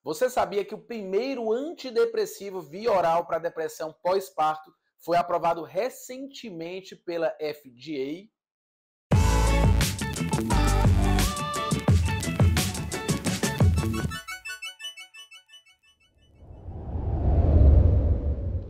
Você sabia que o primeiro antidepressivo via oral para depressão pós-parto foi aprovado recentemente pela FDA?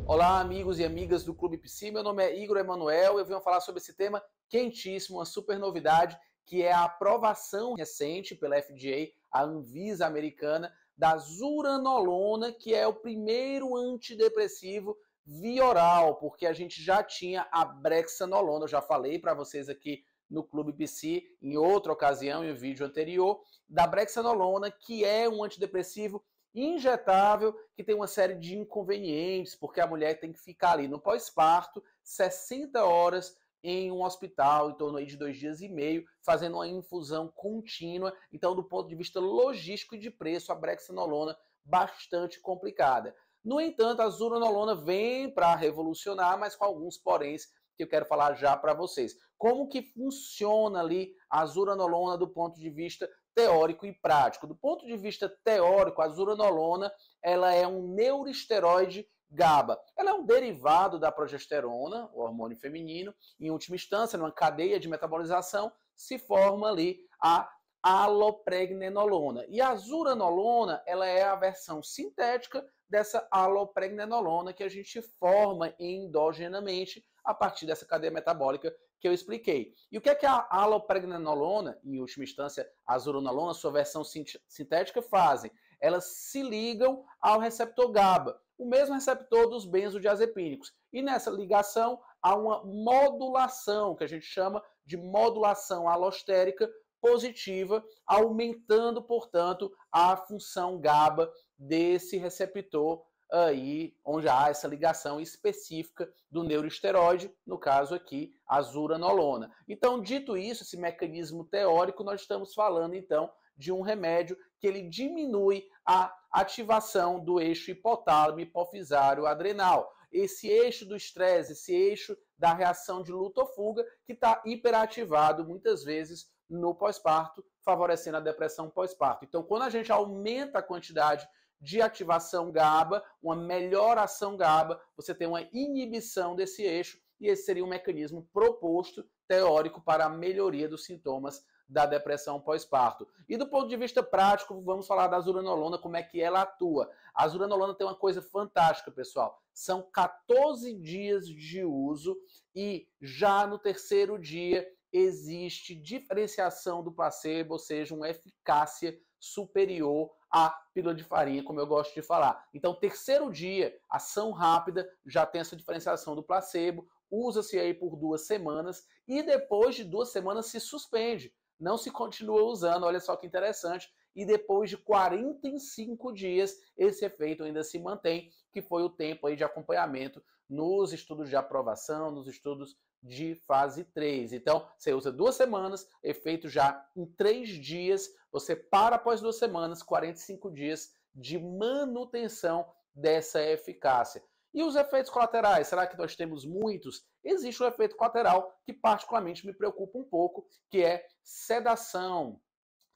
Olá, amigos e amigas do Clube Psi, meu nome é Igor Emanuel e eu venho falar sobre esse tema quentíssimo, uma super novidade, que é a aprovação recente pela FDA, a Anvisa americana, da zuranolona, que é o primeiro antidepressivo via oral, porque a gente já tinha a brexanolona, eu já falei para vocês aqui no Clube Psi, em outra ocasião, em um vídeo anterior, da brexanolona, que é um antidepressivo injetável, que tem uma série de inconvenientes, porque a mulher tem que ficar ali no pós-parto 60 horas em um hospital, em torno aí de 2 dias e meio, fazendo uma infusão contínua. Então, do ponto de vista logístico e de preço, a brexanolona bastante complicada. No entanto, a zuranolona vem para revolucionar, mas com alguns poréns que eu quero falar já para vocês. Como que funciona ali a zuranolona do ponto de vista teórico e prático? Do ponto de vista teórico, a zuranolona ela é um neuroesteroide GABA. Ela é um derivado da progesterona, o hormônio feminino. Em última instância, numa cadeia de metabolização, se forma ali a alopregnenolona. E a zuranolona, ela é a versão sintética dessa alopregnenolona que a gente forma endogenamente a partir dessa cadeia metabólica que eu expliquei. E o que é a alopregnenolona, em última instância a zuranolona, sua versão sintética, fazem? Elas se ligam ao receptor GABA, o mesmo receptor dos benzodiazepínicos. E nessa ligação há uma modulação, que a gente chama de modulação alostérica positiva, aumentando, portanto, a função GABA desse receptor aí, onde há essa ligação específica do neuroesteroide, no caso aqui, a zuranolona. Então, dito isso, esse mecanismo teórico, nós estamos falando, então, de um remédio que ele diminui a ativação do eixo hipotálamo, hipofisário, adrenal. Esse eixo do estresse, esse eixo da reação de luta ou fuga, que está hiperativado muitas vezes no pós-parto, favorecendo a depressão pós-parto. Então, quando a gente aumenta a quantidade de ativação GABA, uma melhor ação GABA, você tem uma inibição desse eixo, e esse seria um mecanismo proposto, teórico, para a melhoria dos sintomas da depressão pós-parto. E do ponto de vista prático, vamos falar da zuranolona, como é que ela atua. A zuranolona tem uma coisa fantástica, pessoal. São 14 dias de uso e já no terceiro dia existe diferenciação do placebo, ou seja, uma eficácia superior à pílula de farinha, como eu gosto de falar. Então, terceiro dia, ação rápida, já tem essa diferenciação do placebo, usa-se aí por 2 semanas e depois de 2 semanas se suspende. Não se continua usando, olha só que interessante. E depois de 45 dias, esse efeito ainda se mantém, que foi o tempo aí de acompanhamento nos estudos de aprovação, nos estudos de fase 3. Então, você usa 2 semanas, efeito já em 3 dias, você para após 2 semanas, 45 dias de manutenção dessa eficácia. E os efeitos colaterais, será que nós temos muitos? Existe um efeito colateral que particularmente me preocupa um pouco, que é sedação,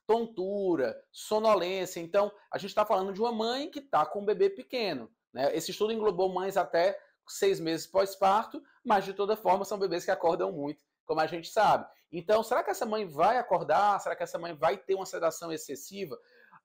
tontura, sonolência. Então, a gente está falando de uma mãe que está com um bebê pequeno, né? Esse estudo englobou mães até 6 meses pós-parto, mas de toda forma são bebês que acordam muito, como a gente sabe. Então, será que essa mãe vai acordar? Será que essa mãe vai ter uma sedação excessiva?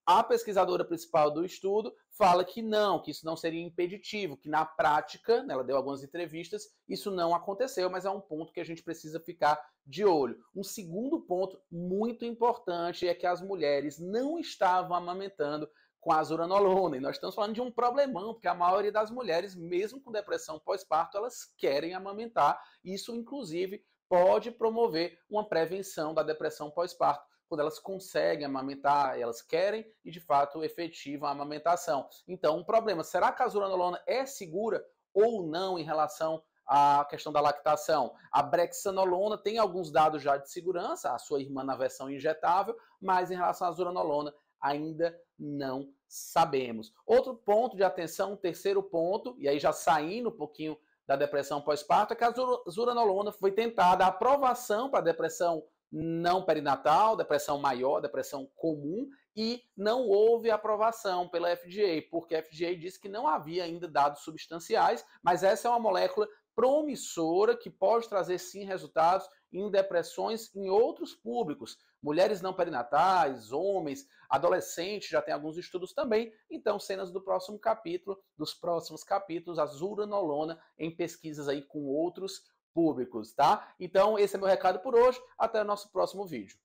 A pesquisadora principal do estudo fala que não, que isso não seria impeditivo, que na prática, ela deu algumas entrevistas, isso não aconteceu, mas é um ponto que a gente precisa ficar de olho. Um segundo ponto muito importante é que as mulheres não estavam amamentando com a zuranolona, e nós estamos falando de um problemão, porque a maioria das mulheres, mesmo com depressão pós-parto, elas querem amamentar, isso inclusive pode promover uma prevenção da depressão pós-parto, quando elas conseguem amamentar, elas querem e de fato efetivam a amamentação. Então, um problema, será que a zuranolona é segura ou não em relação à questão da lactação? A brexanolona tem alguns dados já de segurança, a sua irmã na versão injetável, mas em relação à zuranolona ainda não sabemos. Outro ponto de atenção, um terceiro ponto, e aí já saindo um pouquinho da depressão pós-parto, é que a zuranolona foi tentada a aprovação para a depressão não perinatal, depressão maior, depressão comum, e não houve aprovação pela FDA, porque a FDA disse que não havia ainda dados substanciais, mas essa é uma molécula promissora que pode trazer sim resultados em depressões em outros públicos, mulheres não perinatais, homens, adolescentes, já tem alguns estudos também. Então, cenas do próximo capítulo, dos próximos capítulos, a zuranolona em pesquisas aí com outros públicos, tá? Então, esse é meu recado por hoje. Até o nosso próximo vídeo.